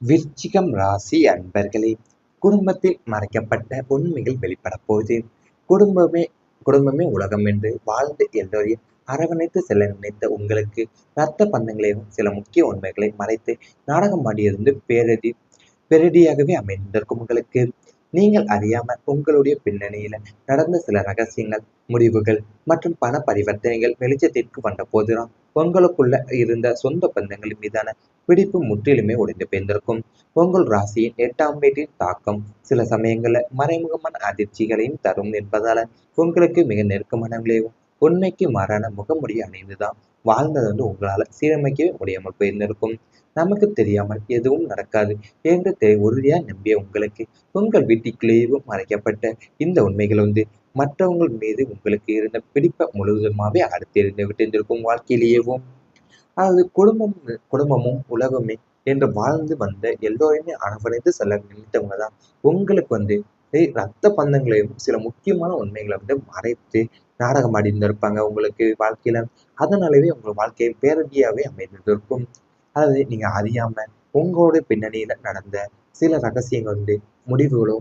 விருச்சிகம் ராசி அன்பர்களே, குடும்பத்தில் மறைக்கப்பட்ட உண்மைகள் வெளிப்படப் போகுது. குடும்பமே குடும்பமே உலகம் என்று வாழ்ந்து எல்லோரையும் அரவணைத்து செல்ல நினைத்த உங்களுக்கு, இரத்த பந்தங்களையும் சில முக்கிய உண்மைகளை மறைத்து நாடகம் ஆடியிருந்து பேரிடியாகவே அமைந்திருக்கும் உங்களுக்கு. நீங்கள் அறியாமல் உங்களுடைய பின்னணியில நடந்த சில ரகசியங்கள், முடிவுகள் மற்றும் பண பரிவர்த்தனைகள் வெளிச்சத்திற்கு வந்த போதுதான் உங்களுக்குள்ள இருந்த சொந்த பந்தங்களின் மீதான பிடிப்பு முற்றிலுமே உடைந்து போயிருந்திருக்கும். உங்கள் ராசியின் 8ஆம் வீட்டின் தாக்கம் சில சமயங்கள்ல மறைமுகமான அதிர்ச்சிகளையும் தரும் என்பதால உங்களுக்கு மிக நெருக்கமானவங்களையும் உண்மைக்கு மாறான முகமுடியை அணிந்துதான் வாழ்ந்தது உங்களால சீரமைக்கவே முடியாமல் போயிருந்திருக்கும். நமக்கு தெரியாமல் எதுவும் நடக்காது என்று உறுதியா நம்பிய உங்களுக்கு உங்கள் வீட்டுக்குள்ளேயும் மறைக்கப்பட்ட இந்த உண்மைகள் மற்றவங்கள் மீது உங்களுக்கு இருந்த பிடிப்பை முழுவதுமாவே அடுத்தெறிந்து விட்டிருந்திருக்கும் வாழ்க்கையிலேயேவும். அதாவது குடும்பமும் உலகமே என்று வாழ்ந்து வந்த எல்லோரையுமே அரவணைத்து செல்ல நினைத்தவங்க தான் உங்களுக்கு ரத்த பந்தங்களையும் சில முக்கியமான உண்மைகளை மறைத்து நாடகம் அடிந்திருப்பாங்க உங்களுக்கு வாழ்க்கையில. அதனாலவே உங்க வாழ்க்கையை பேரடியாவே அமைந்திருக்கும். அதாவது நீங்க அறியாம உங்களுடைய பின்னணியில நடந்த சில ரகசியங்கள் முடிவுகளோ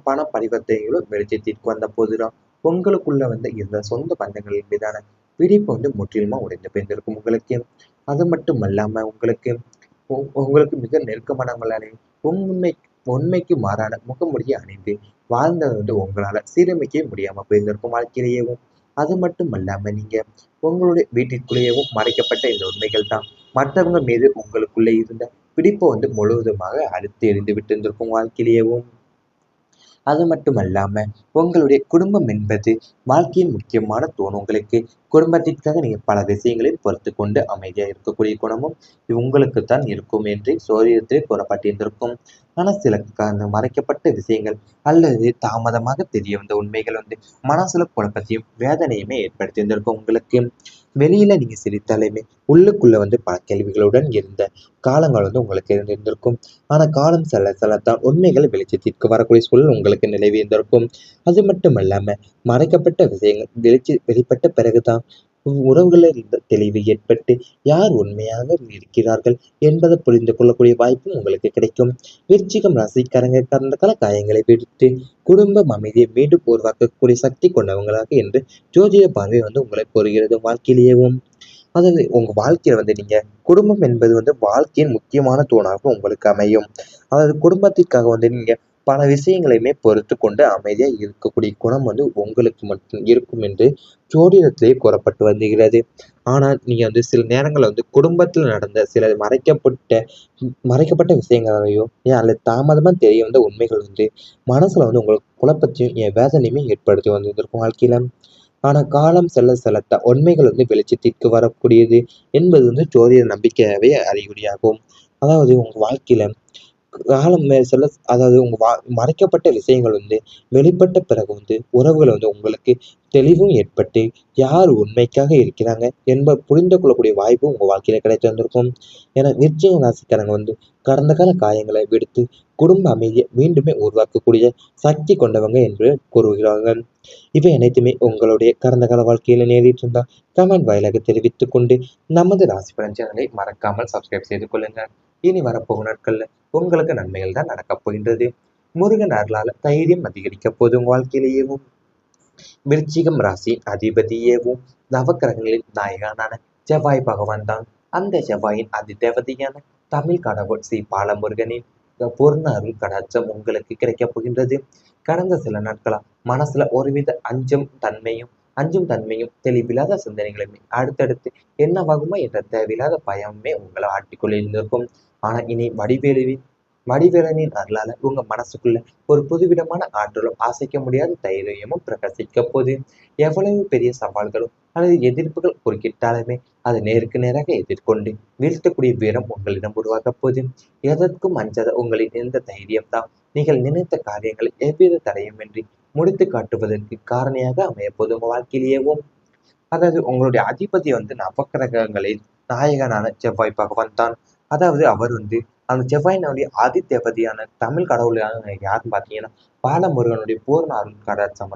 பண பரிவர்த்தனைகளோ வெளிச்சத்திற்கு வந்த போதுதான் உங்களுக்குள்ள இருந்த சொந்த பந்தங்களின் மீதான பிடிப்பு முற்றிலுமா உடைந்து போயிருந்திருக்கும் உங்களுக்கு. அது மட்டும் அல்லாம உங்களுக்கு உங்களுக்கு மிக நெருக்கமானவங்களாலே உண்மை உண்மைக்கு மாறான முகமுடியை அணிந்து வாழ்ந்தது உங்களால சீரமைக்கவே முடியாம போயிருந்திருக்கும் வாழ்க்கையிலேயேவும். அது மட்டும் அல்லாம நீங்க உங்களுடைய வீட்டிற்குள்ளேயேவும் மறைக்கப்பட்ட இந்த உண்மைகள் தான் மற்றவங்க மீது உங்களுக்குள்ளே இருந்த பிடிப்பை முழுவதுமாக அழுத்தி எறிந்து விட்டு இருந்திருக்கும் வாழ்க்கையிலேயேவும். அது மட்டுமல்லாம உங்களுடைய குடும்பம் என்பது வாழ்க்கையின் முக்கியமான தூண். உங்களுக்கு குடும்பத்திற்காக நீங்க பல விஷயங்களையும் பொறுத்து கொண்டு அமைதியா இருக்கக்கூடிய குணமும் உங்களுக்குத்தான் இருக்கும் என்று சோதிடத்திலே கூறப்பட்டிருந்திருக்கும். ஆனா சில மறைக்கப்பட்ட விஷயங்கள் அல்லது தாமதமாக தெரிய வந்த உண்மைகள் மனசுல குழப்பத்தையும் வேதனையுமே ஏற்படுத்தியிருந்திருக்கும் உங்களுக்கு. வெளியில நீங்க சிரித்தாலுமே உள்ளுக்குள்ள பல கேள்விகளுடன் இருந்த காலங்கள் உங்களுக்கு இருந்திருக்கும். ஆனா காலம் செல்ல செல்லத்தான் உண்மைகள் வெளிச்சத்திற்கு வரக்கூடிய சூழல் உங்களுக்கு நிலவியிருந்திருக்கும். அது மட்டும் இல்லாம மறைக்கப்பட்ட விஷயங்கள் வெளிப்பட்ட பிறகுதான் உறவுகளில் இருந்த தெளிவு ஏற்பட்டு யார் உண்மையாக இருக்கிறார்கள் என்பதை புரிந்து கொள்ளக்கூடிய வாய்ப்பும் உங்களுக்கு கிடைக்கும். விருச்சிகம் ராசிக்காரங்க கடந்த கால காயங்களை விடுத்து குடும்பம் அமைதியை மீண்டும் உருவாக்கக்கூடிய சக்தி கொண்டவங்களாக என்று ஜோதிட பார்வை உங்களை கூறுகிறது வாழ்க்கையிலேயேவும். அதாவது உங்க வாழ்க்கையில நீங்க குடும்பம் என்பது வாழ்க்கையின் முக்கியமான தூணாக உங்களுக்கு அமையும். அதாவது குடும்பத்திற்காக நீங்க பல விஷயங்களையுமே பொறுத்து கொண்டு அமைதியா இருக்கக்கூடிய குணம் உங்களுக்கு மட்டும் இருக்கும் என்று ஜோதிடத்திலே கூறப்பட்டு வருகிறது. ஆனால் நீங்க சில நேரங்கள்ல குடும்பத்தில் நடந்த சில மறைக்கப்பட்ட விஷயங்களையோ அல்லது தாமதமா தெரிய வந்த உண்மைகள் மனசுல உங்களுக்கு குழப்பத்தையும் வேதனையுமே ஏற்படுத்தி வந்திருக்கும் வாழ்க்கையில. ஆனா காலம் செல்ல செல்லத்தான் உண்மைகள் வெளிச்சத்திற்கு வரக்கூடியது என்பது ஜோதிட நம்பிக்கையாவே அறிகுறியாகும். அதாவது உங்க வாழ்க்கையில காலம் செல்ல அதாவது உங்க மறைக்கப்பட்ட விஷயங்கள் வெளிப்பட்ட பிறகு உறவுகள் உங்களுக்கு தெளிவும் ஏற்பட்டு யார் உண்மைக்காக இருக்கிறாங்க என்பதை புரிந்து கொள்ளக்கூடிய வாய்ப்பு உங்க வாழ்க்கையில கிடைத்து வந்திருக்கும். ஏன்னா நிச்சய ராசிக்காரங்க கடந்த கால காயங்களை விடுத்து குடும்ப அமைதியை மீண்டுமே உருவாக்கக்கூடிய சக்தி கொண்டவங்க என்று கூறுகிறார்கள். இவை அனைத்துமே உங்களுடைய கடந்த கால வாழ்க்கையில நேரிட்டு இருந்தா கமெண்ட் வாயிலாக தெரிவித்துக் கொண்டு நமது ராசி பலன் சேனலை மறக்காமல் சப்ஸ்கிரைப் செய்து கொள்ளுங்கள். இனி வரப்போகும் நாட்கள்ல உங்களுக்கு நன்மைகள் தான் நடக்கப் போகின்றது. முருகன் அருளால தைரியம் அதிகரிக்க போதும் வாழ்க்கையிலேயேவும். விருச்சிகம் ராசி அதிபதியேவும் நவக்கிரகங்களின் நாயகனான செவ்வாய் பகவான் தான். அந்த செவ்வாயின் அதிதேவதையான தமிழ் கடவுள் ஸ்ரீ பாலமுருகனின் பூர்ண அருள் கடாட்சம் உங்களுக்கு கிடைக்கப் போகின்றது. கடந்த சில நாட்களா மனசுல ஒருவித அஞ்சும் தன்மையும் தெளிவில்லாத சிந்தனைகளுமே அடுத்தடுத்து என்னவாகுமா என்ற தேவையில்லாத பயமே உங்களை ஆட்டிக்கொண்டிருந்திருக்கும். ஆனா இனி வடிவேலனின் அருளால உங்க மனசுக்குள்ள ஒரு புதுவிதமான ஆற்றலும் அசைக்க முடியாத தைரியமும் பிரகாசிக்க போது. எவ்வளவு பெரிய சவால்களும் அல்லது எதிர்ப்புகள் குறுக்கிட்டாலுமே அதை நேருக்கு நேராக எதிர்கொண்டு வீழ்த்தக்கூடிய வீரம் உங்களிடம் உருவாக்க போது. எதற்கும் அஞ்சாத உங்களின் இந்த தைரியம் தான் நீங்கள் நினைத்த காரியங்களை எவ்வித தடையுமின்றி முடித்து காட்டுவதற்கு காரணியாக அமைய போது உங்க வாழ்க்கையிலேயேவும். அதாவது உங்களுடைய அதிபதி நவக்கிரகங்களின் நாயகனான செவ்வாய் பகவான் தான். அதாவது அவர் அந்த செவ்வாயினுடைய ஆதித்தேவதையான தமிழ் கடவுளான யாருன்னு பார்த்தீங்கன்னா பாலமுருகனுடைய பூர்ண அருள் கடாட்சம்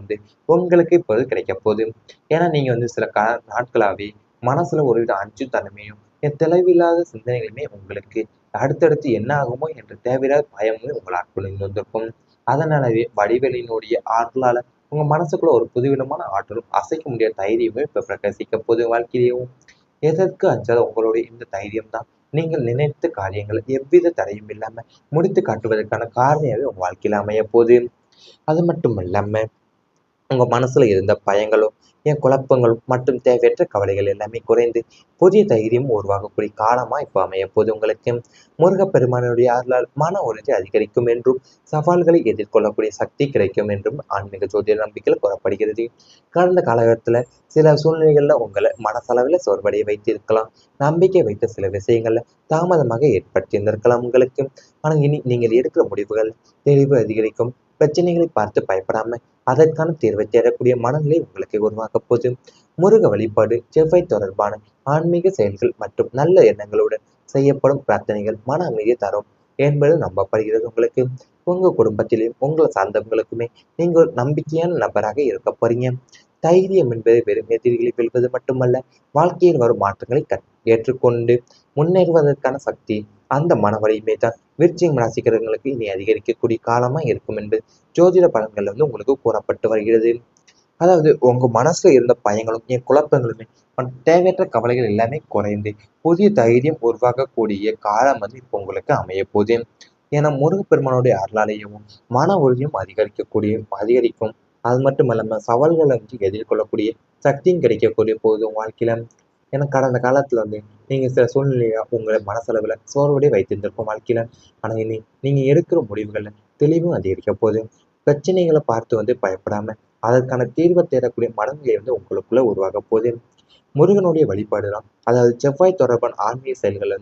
உங்களுக்கு இப்போது கிடைக்க போகுது. ஏன்னா நீங்க சில நாட்களாவே மனசுல ஒருவித அஞ்சு தன்மையும் தெளிவில்லாத சிந்தனைகளுமே உங்களுக்கு அடுத்தடுத்து என்ன ஆகுமோ என்ற தேவையில்லாத பயமும் உங்களை ஆட்கொண்டு வந்திருக்கும். அதனாலவே வடிவேலினுடைய ஆற்றலால உங்க மனசுக்குள்ள ஒரு புதுவிதமான ஆற்றலும் அசைக்க முடியாத தைரியமும் இப்ப பிரகாசிக்க போது வாழ்க்கையிலேயும். எதற்கு அஞ்சாத உங்களுடைய இந்த தைரியம் தான் நீங்கள் நினைத்த காரியங்களை எவ்வித தடையும் இல்லாம முடித்து காட்டுவதற்கான காரணியாவே உங்க வாழ்க்கையில அமைய போகுது. அது மட்டும் இல்லாம உங்க மனசுல இருந்த பயங்களும் குழப்பங்களும் மற்றும் தேவையற்ற கவலைகள் எல்லாமே குறைந்து புதிய தைரியம் உருவாகக்கூடிய காலமா இப்ப அமைய போது உங்களுக்கு. முருகப்பெருமானுடைய அருளால் மன உறுதி அதிகரிக்கும் என்றும் சவால்களை எதிர்கொள்ளக்கூடிய சக்தி கிடைக்கும் என்றும் ஆன்மீக ஜோதிட நம்பிக்கையில் கூறப்படுகிறது. கடந்த காலகட்டத்துல சில சூழ்நிலைகள்ல உங்களை மனசளவில் சோர்வடைய வைத்திருக்கலாம். நம்பிக்கை வைத்த சில விஷயங்கள்ல தாமதமாக ஏற்படுத்தியிருந்திருக்கலாம் உங்களுக்கு. ஆனா இனி நீங்கள் எடுக்கிற முடிவுகள் தெளிவு அதிகரிக்கும். பிரச்சனைகளை பார்த்து பயப்படாம அதற்கான தீர்வை தேடக்கூடிய மனநிலை உங்களுக்கு உருவாக்க போது. முருக வழிபாடு, செவ்வாய் தொடர்பான ஆன்மீக செயல்கள் மற்றும் நல்ல எண்ணங்களுடன் செய்யப்படும் பிரார்த்தனைகள் மன அமைதியை தரும் என்பது நம்பப்படுகிறது உங்களுக்கு. உங்க குடும்பத்திலும் உங்களை சார்ந்தவங்களுக்குமே நீங்க ஒரு நம்பிக்கையான நபராக இருக்க போறீங்க. தைரியம் என்பது வெறும் எதிரிகளை வெல்வது மட்டுமல்ல, வாழ்க்கையில் வரும் மாற்றங்களை ஏற்றுக்கொண்டு முன்னேறுவதற்கான சக்தி. அந்த மன வலிமை தான் விருச்சிகம் ராசிக்காரர்களுக்கு இனி அதிகரிக்கக்கூடிய காலமா இருக்கும் என்பது ஜோதிட பலன்கள்ல உங்களுக்கு கூறப்பட்டு வருகிறது. அதாவது உங்க மனசுல இருந்த பயங்களும் குழப்பங்களுமே தேவையற்ற கவலைகள் எல்லாமே குறைந்து புதிய தைரியம் உருவாகக்கூடிய காலம் இப்போ உங்களுக்கு அமைய போகுது. ஏன்னா முருகப்பெருமானுடைய அருளாலேயும் மன உறுதியும் அதிகரிக்கும். அது மட்டும் இல்லாம சவால்களை எதிர்கொள்ளக்கூடிய சக்தியும் கிடைக்கக்கூடிய போது வாழ்க்கையில. ஏன்னா கடந்த காலத்துல நீங்க சில சூழ்நிலையா உங்களை மனசளவுல சோர்வடைய வைத்திருந்திருக்கும் வாழ்க்கையில. ஆனா இனி நீங்க எடுக்கிற முடிவுகள்ல தெளிவும் அதிகரிக்க போகுது. பிரச்சனைகளை பார்த்து பயப்படாம அதற்கான தீர்வை தேடக்கூடிய மனநிலை உங்களுக்குள்ள உருவாக போகுது. முருகனுடைய வழிபாடு தான், அதாவது செவ்வாய் தொடர்பான ஆன்மீக செயல்கள்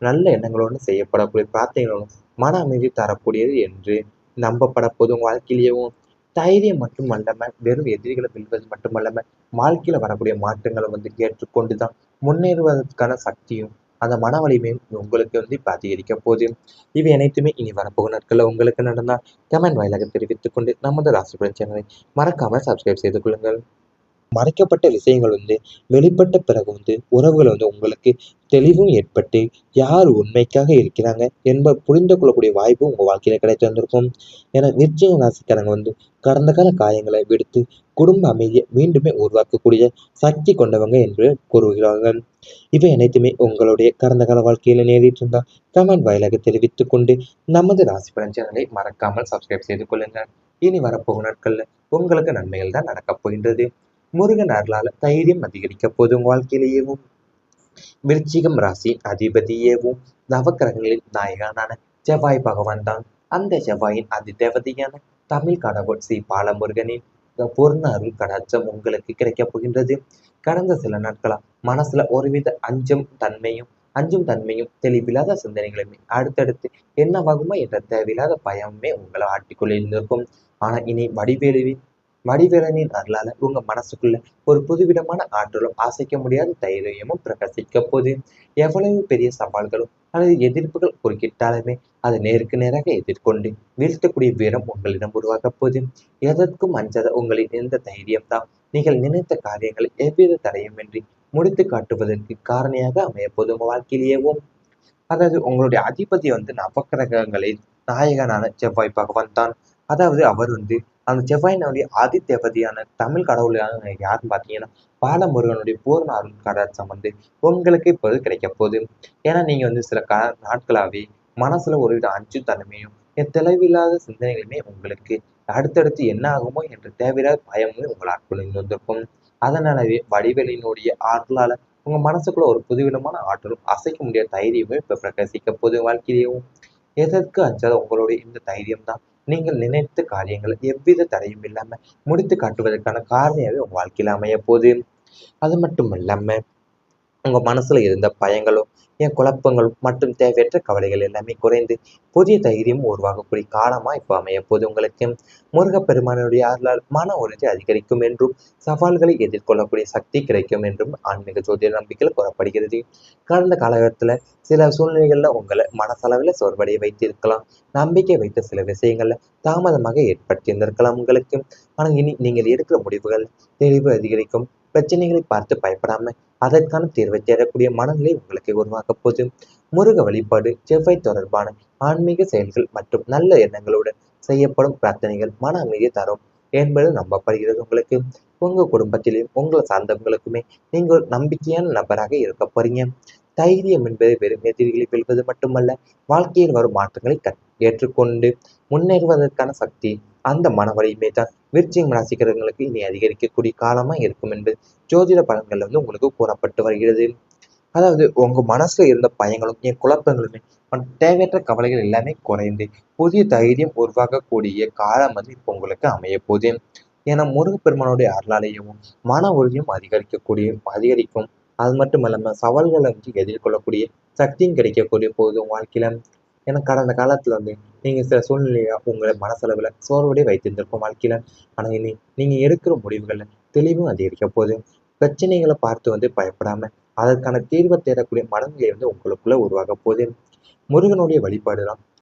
நல்ல எண்ணங்களோடு செய்யப்படக்கூடிய பிரார்த்தனைகளும் மன அமைதி தரக்கூடியது என்று நம்பப்பட போதும் வாழ்க்கையிலேயும். தைரியம் மட்டும் அல்லாம வெறும் எதிரிகளை வெல்வது மட்டுமல்லாம வாழ்க்கையில வரக்கூடிய மாற்றங்களை ஏற்றுக்கொண்டுதான் முன்னேறுவதற்கான சக்தியும் அந்த மன வலிமையும் உங்களுக்கு இப்ப அதிகரிக்க போகுது. இவை அனைத்துமே இனி வரப்போகும் நாட்கள்ல உங்களுக்கு நடந்தால் கமெண்ட் வாயிலாக தெரிவித்துக் கொண்டு நமது ராசிபலன் சேனலை மறக்காம சப்ஸ்கிரைப் செய்து கொள்ளுங்கள். மறைக்கப்பட்ட விஷயங்கள் வெளிப்பட்ட பிறகு உறவுகள் உங்களுக்கு தெளிவும் ஏற்பட்டு யார் உண்மைக்காக இருக்கிறாங்க என்பதை புரிந்து கொள்ளக்கூடிய வாய்ப்பு உங்க வாழ்க்கையில கிடைத்து வந்திருக்கும். ஏன்னா விருச்சிக ராசிக்காரங்க கடந்த கால காயங்களை விடுத்து குடும்ப அமைதியை மீண்டுமே உருவாக்கக்கூடிய சக்தி கொண்டவங்க என்று கூறுகிறார்கள். இவை அனைத்துமே உங்களுடைய கடந்த கால வாழ்க்கையில நேரிட்டு இருந்தா கமெண்ட் வாயிலாக தெரிவித்துக் கொண்டு நமது ராசி பலன் சேனலை மறக்காமல் சப்ஸ்கிரைப் செய்து கொள்ளுங்கள். இனி வரப்போகும் நாட்கள்ல உங்களுக்கு நன்மைகள் தான் நடக்கப் போகின்றது. முருகன் அருளால தைரியம் அதிகரிக்க போதும் வாழ்க்கையிலேயேவும். விருச்சிகம் ராசி அதிபதியேவும் நவக்கிரகங்களின் நாயகனான செவ்வாய் பகவான் தான். அந்த செவ்வாயின் அதிதேவதையான தமிழ் கடவுள் ஸ்ரீ பாலமுருகனின் பூர்ண அருள் கடாட்சம் உங்களுக்கு கிடைக்கப் போகின்றது. கடந்த சில நாட்களா மனசுல ஒருவித அஞ்சும் தன்மையும் தெளிவில்லாத சிந்தனைகளுமே அடுத்தடுத்து என்னவாகுமோ என்ற தேவையில்லாத பயமுமே உங்களை ஆட்டிக்கொண்டிருந்திருக்கும். ஆனா இனி வடிவேலனின் அருளால உங்க மனசுக்குள்ள ஒரு புதுவிதமான ஆற்றலும் அசைக்க முடியாத தைரியமும் பிரகாசிக்க போது. எவ்வளவு பெரிய சவால்களும் அல்லது எதிர்ப்புகள் குறுக்கிட்டாலுமே அதை நேருக்கு நேராக எதிர்கொண்டு வீழ்த்தக்கூடிய வீரம் உங்களிடம் உருவாக போது. எதற்கும் அஞ்சாத உங்களின் இந்த தைரியம் தான் நீங்கள் நினைத்த காரியங்களை எவ்வித தடையுமின்றி முடித்து காட்டுவதற்கு காரணியாக அமைய போது உங்க வாழ்க்கையிலேயேவும். அதாவது உங்களுடைய அதிபதி நவக்கிரகங்களின் நாயகனான செவ்வாய் பகவான் தான். அதாவது அவர் அந்த செவ்வாயினுடைய ஆதித்தேவதையான தமிழ் கடவுளான யாருன்னு பார்த்தீங்கன்னா பாலமுருகனுடைய பூர்ண அருள் கடாட்சம் உங்களுக்கு இப்போது கிடைக்க போகுது. ஏன்னா நீங்க சில நாட்களாவே மனசுல ஒருவித அஞ்சு தன்மையும் தெளிவில்லாத சிந்தனைகளுமே உங்களுக்கு அடுத்தடுத்து என்ன ஆகுமோ என்ற தேவையில்லாத பயமும் உங்களை ஆட்கொண்டு வந்திருக்கும். அதனாலவே வடிவேலினுடைய ஆற்றலால உங்க மனசுக்குள்ள ஒரு புதுவிதமான ஆற்றலும் அசைக்க முடியாத தைரியமும் இப்ப பிரகாசிக்க போது வாழ்க்கையிலேயும். எதற்கு அஞ்சாத உங்களுடைய இந்த தைரியம் தான் நீங்கள் நினைத்த காரியங்களை எவ்வித தடையும் இல்லாம முடித்து காட்டுவதற்கான காரணியாவே உங்க வாழ்க்கையில அமைய போகுது. அது மட்டும் இல்லாம உங்க மனசுல இருந்த பயங்களும் குழப்பங்களும் மற்றும் தேவையற்ற கவலைகள் எல்லாமே குறைந்து புதிய தைரியம் உருவாகக்கூடிய காலமா இப்போ அமைய போது உங்களுக்கு. முருகப்பெருமானுடைய அருளால் மன உறுதி அதிகரிக்கும் என்றும் சவால்களை எதிர்கொள்ளக்கூடிய சக்தி கிடைக்கும் என்றும் ஆன்மீக ஜோதிட நம்பிக்கையில் கூறப்படுகிறது. கடந்த காலகட்டத்துல சில சூழ்நிலைகள்ல உங்களை மனசளவில் சோர்வடைய வைத்திருக்கலாம். நம்பிக்கை வைத்த சில விஷயங்கள்ல தாமதமாக ஏற்படுத்தியிருந்திருக்கலாம் உங்களுக்கு. ஆனா இனி நீங்கள் எடுக்கிற முடிவுகள் தெளிவு அதிகரிக்கும். பிரச்சனைகளை பார்த்து பயப்படாம அதற்கான தீர்வை தேடக்கூடிய மனநிலை உங்களுக்கு உருவாக்க போது. முருக வழிபாடு, செவ்வாய் தொடர்பான ஆன்மீக செயல்கள் மற்றும் நல்ல எண்ணங்களுடன் செய்யப்படும் பிரார்த்தனைகள் மன அமைதியை தரும் என்பது நம்பப்படுகிறது. உங்களுக்கு உங்க குடும்பத்திலும் உங்களை சார்ந்தவங்களுக்குமே நீங்க ஒரு நம்பிக்கையான நபராக இருக்க போறீங்க. தைரியம் என்பது வெறும் எதிரிகளை வெல்வது மட்டுமல்ல, வாழ்க்கையில் வரும் மாற்றங்களை ஏற்றுக்கொண்டு முன்னேறுவதற்கான சக்தி. அந்த மன வலிமை தான் விருச்சிகம் ராசிக்காரங்களுக்கு இனி அதிகரிக்கக்கூடிய காலமா இருக்கும் என்பது ஜோதிட பலன்கள்ல உங்களுக்கு கூறப்பட்டு வருகிறது. அதாவது உங்க மனசுல இருந்த பயங்களும் குழப்பங்களுமே தேவையற்ற கவலைகள் எல்லாமே குறைந்து புதிய தைரியம் உருவாகக்கூடிய காலம் இப்போ உங்களுக்கு அமைய போகுது. ஏன்னா முருகப்பெருமானுடைய அருளாலேயும் மன உறுதியும் அதிகரிக்கும். அது மட்டும் இல்லாம சவால்களை எதிர்கொள்ளக்கூடிய சக்தியும் கிடைக்கக்கூடிய போது வாழ்க்கையில. ஏன்னா கடந்த காலத்துல நீங்க சில சூழ்நிலையா உங்களை மனசளவுல சோர்வடைய வைத்திருந்திருக்கும் வாழ்க்கையில. ஆனா இனி நீங்க எடுக்கிற முடிவுகள்ல தெளிவும் அதிகரிக்க போகுது. பிரச்சனைகளை பார்த்து பயப்படாம அதற்கான தீர்வை தேடக்கூடிய மனநிலை உங்களுக்குள்ள உருவாக போகுது. முருகனுடைய வழிபாடு தான்